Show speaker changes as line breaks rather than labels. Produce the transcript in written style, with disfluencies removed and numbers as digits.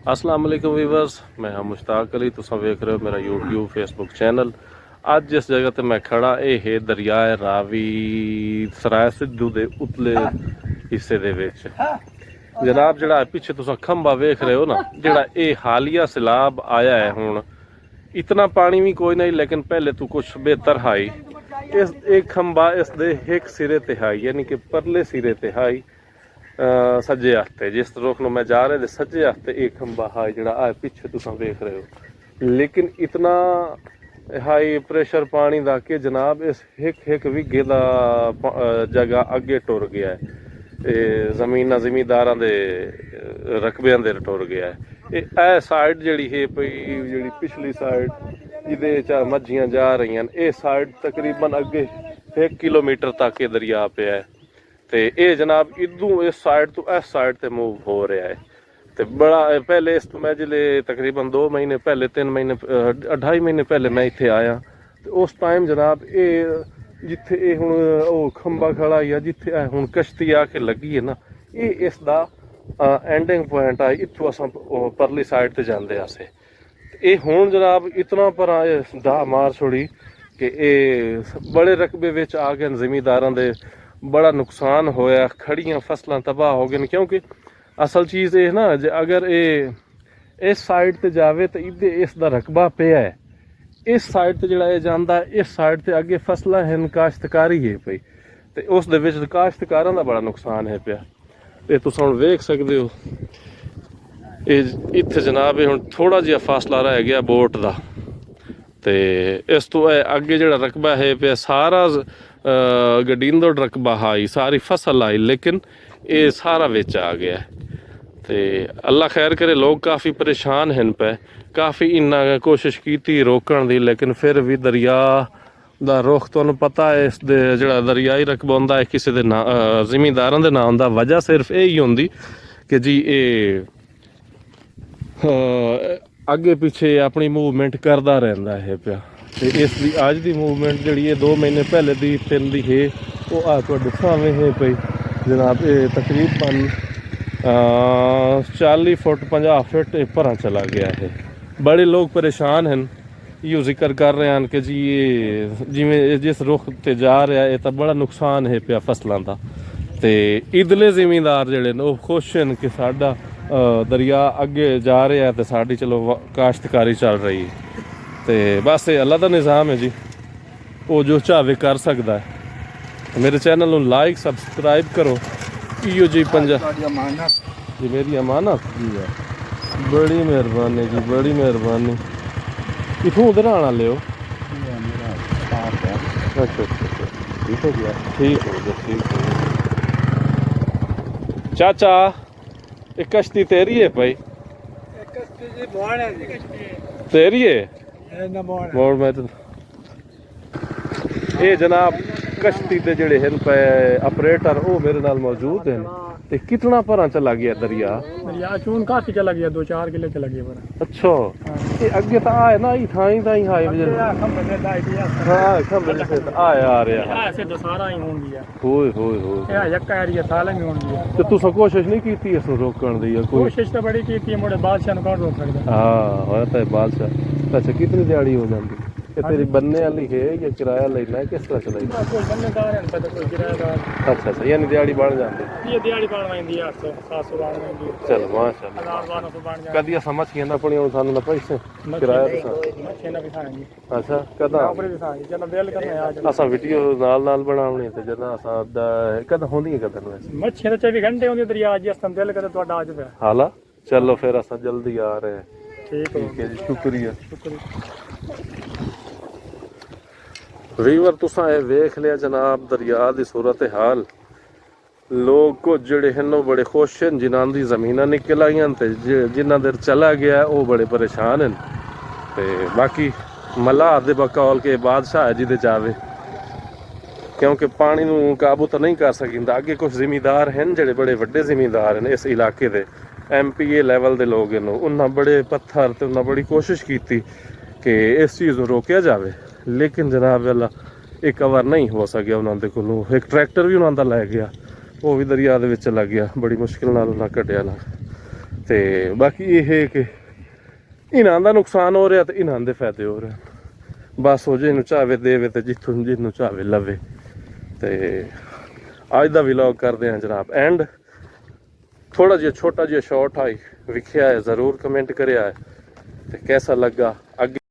अस्सलाम वालेकुम वीवर्स, मैं हाँ मुश्ताक अली। तुम वेख रहे हो मेरा यूट्यूब फेसबुक चैनल। अज जिस जगह ते मैं खड़ा ये है दरियाए रावी सराय सिद्धू दे उतले हिस्से दे विच। जनाब जड़ा पिछे तुम खंबा वेख रहे हो ना, जड़ा ये हालिया सैलाब आया है हुण, इतना पानी भी कोई नहीं, लेकिन पहले तो कुछ बेहतर हाई। इस एक खंबा इस दे एक सिरे ते हाई, यानी कि परले सिरे ते हाई सज्जे हत्थे जिस रुख में मैं जा रहे सज्जे हत्थे एक खंबा हाई जड़ा पिछे तुम वेख रहे हो। लेकिन इतना हाई प्रेशर पानी दा कि जनाब इस एक विगे दा जगह अगे टुर गया है। जमीन जमींदारां दे रकबियां दे टुर गया है। ए साइड जड़ी है पई जड़ी पिछली साइड जिदे मज्जियां जा रही हैं, ये साइड तकरीबन अगे 1 किलोमीटर तक ये दरिया पे है। ते ये जनाब इदू इस साइड तो इस साइड ते मूव हो रहा है। ते बड़ा पहले इस मैं जिले तकरीबन 2 महीने पहले 3 महीने 2.5 महीने पहले मैं इत्थे आया, तो उस टाइम जनाब ये जिथे ये हुण ओ खंबा खड़ा या जिथे हुण कश्ती आके लगी है ना, ये इसदा एंडिंग पॉइंट आ। इत्थों असां परली साइड ते जांदे आसे। ये हुण जनाब इतना पर दा मार छोड़ी कि ये बड़े रकबे विच आ गए। जमींदारां दे बड़ा नुकसान होया, खड़ियां फसलां तबाह हो गई। क्योंकि असल चीज़ ये ना, अगर ये इस साइड ते जावे तो इधे इसका रकबा पिया है, इस साइड ते जड़ा जांदा है, इस साइड ते अगे फसलां हैं, काश्तकारी है पई, तो उस दे विच काश्तकारां दा बड़ा नुकसान है पिया। ते तुस हुण वेख सकदे हो इत्थे जनाब हुण थोड़ा जिहा फासला रह गया बोट दा। ते इस तो अगे जड़ा रकबा है पे सारा गडींदो रकबा हाई, सारी फसल आई, लेकिन ये सारा विच आ गया है। ते अल्लाह खैर करे, लोग काफ़ी परेशान हैं पे। काफ़ी इन्ना कोशिश की रोकण दी, लेकिन फिर भी दरिया दा रुख तुहानूं पता है, इस दे जड़ा दरियाई रकबा हुंदा है किसी दे ना जिमींदारां दे नाम दा। वजह सिर्फ यही होंदी कि जी ये अगे पिछे अपनी मूवमेंट करता रहिंदा है पिया। ते इस दी अज दी मूवमेंट जिहड़ी है 2 महीने पहले दी 3 दी है, वो तुहाडे सामने है पई जनाब। ये तकरीबन 40 फुट 50 फुट भरा चला गया है। बड़े लोग परेशान हैं, यो जिक्र कर रहे हैं कि जी ये जिमें जिस रुख ते जा रहा है तो बड़ा नुकसान है पिया फसलों का। तो इधले जिमींदार जड़े वो खुश हैं कि साडा दरिया अगे जा रहा है, तो साड़ी चलो काश्तकारी चल रही है। तो बस ये अल्लाह का निज़ाम है जी, वो जो चाहे कर सकता है। मेरे चैनल को लाइक सबसक्राइब करो। इो जी जी मेरी अमानत जी है, बड़ी मेहरबानी जी, बड़ी मेहरबानी। इतों उधर आना लियो। अच्छा ठीक हो गया, ठीक हो गया, ठीक हो गया। चाचा एक कश्ती तेरी है भाई? तेरी है मोड़ में तो ये जनाब कश्ती दे जड़े हैं पे ऑपरेटर वो मेरे नाल मौजूद हैं। ते कितना भरा चला गया दरिया?
चून काफी चला गया, 2-4 किले चला गया पर।
अच्छा ये अगे तो आए ना ही थाई ताई हाई हाँ खंबे से आए आ रहा है
ऐसे तो सारा ही होन गया।
होए होए होए
ये यक्का एरिया साला में होन गया।
ते तुसा कोशिश नहीं कीती इस रोकण दी? कोई
कोशिश तो बड़ी की थी, मोड़े बादशाह नु कौन रोक सकदा?
हाँ होया तो बादशाह। अच्छा कितनी दिहाड़ी हो जाती? ये तेरी बनने वाली है या किराया लेना है, किस तरह चलाई?
कोई बन्नेदार है तो कोई किराएदार।
अच्छा अच्छा, यानी दिहाड़ी बढ़ जाती?
ये दिहाड़ी पाण वांदी 800-700 बाण वांदी।
चल माशाल्लाह।
1000-1200 बाण जा।
कदिया समझ के ना पड़ी सानू ना पैसे किराया
मच्छी ना भी खाएंगे।
अच्छा कदा
ऊपर भी खाएंगे, चलो दिल करना आज
असा वीडियो नाल बनावनी ते जदा असा कदा होंदी कदन वैसे
मच्छी तो 24 घंटे होंदी दरिया जी। अस दिल करे तो आज पे
हाला। चलो फिर असा जल्दी आ रहे हैं।
ठीक
है जी, शुक्रिया।
शुक्रिया।
वीवर तुसा ये वेख लिया जनाब दरिया की सूरत हाल। लोग कुछ जड़े हैं वो बड़े खुश हैं, जिन्हों की जमीना निकल आई जिन्ना देर चला गया वो बड़े परेशान हैं। ते बाकी मलाह दे बकौल के बादशाह है जिदे चावे, क्योंकि पानी नू काबू तो नहीं कर सकिंदा। अगे कुछ जिमीदार हैं जड़े बड़े वड्डे जिमीदार हैं इस इलाके दे, MPA लेवल के लोग हैं, उन्हें बड़े पत्थर ते उन्हें बड़ी कोशिश की कि इस चीज़ को रोकया जाए, लेकिन जनाब वाला एक कवर नहीं हो सकिया उन्होंने को। एक ट्रैक्टर भी उन्होंने लै गया, वो भी दरिया दे विच लग गया, बड़ी मुश्किल नाल उन्हें कटिया ना। ਤੇ ਬਾਕੀ ਇਹ ਹੈ ਕਿ ਇਹਨਾਂ ਦਾ ਨੁਕਸਾਨ ਹੋ ਰਿਹਾ ਤੇ ਇਹਨਾਂ ਦੇ ਫਾਇਦੇ ਹੋ ਰਹੇ ਬਸ ਉਹ ਜਿਹਨੂੰ ਚਾਹਵੇ ਦੇਵੇ ਤੇ ਜਿੱਥੋਂ ਜਿਹਨੂੰ ਚਾਹਵੇ ਲਵੇ ਤੇ ਅੱਜ ਦਾ ਵਲੌਗ ਕਰਦੇ ਹਾਂ ਜਨਾਬ ਐਂਡ ਥੋੜਾ ਜਿਹਾ ਛੋਟਾ ਜਿਹਾ ਸ਼ਾਰਟ ਆਈ ਵਿਖਿਆ ਹੈ ਜ਼ਰੂਰ ਕਮੈਂਟ ਕਰਿਆ ਹੈ ਤੇ कैसा लगा ਅੱਗੇ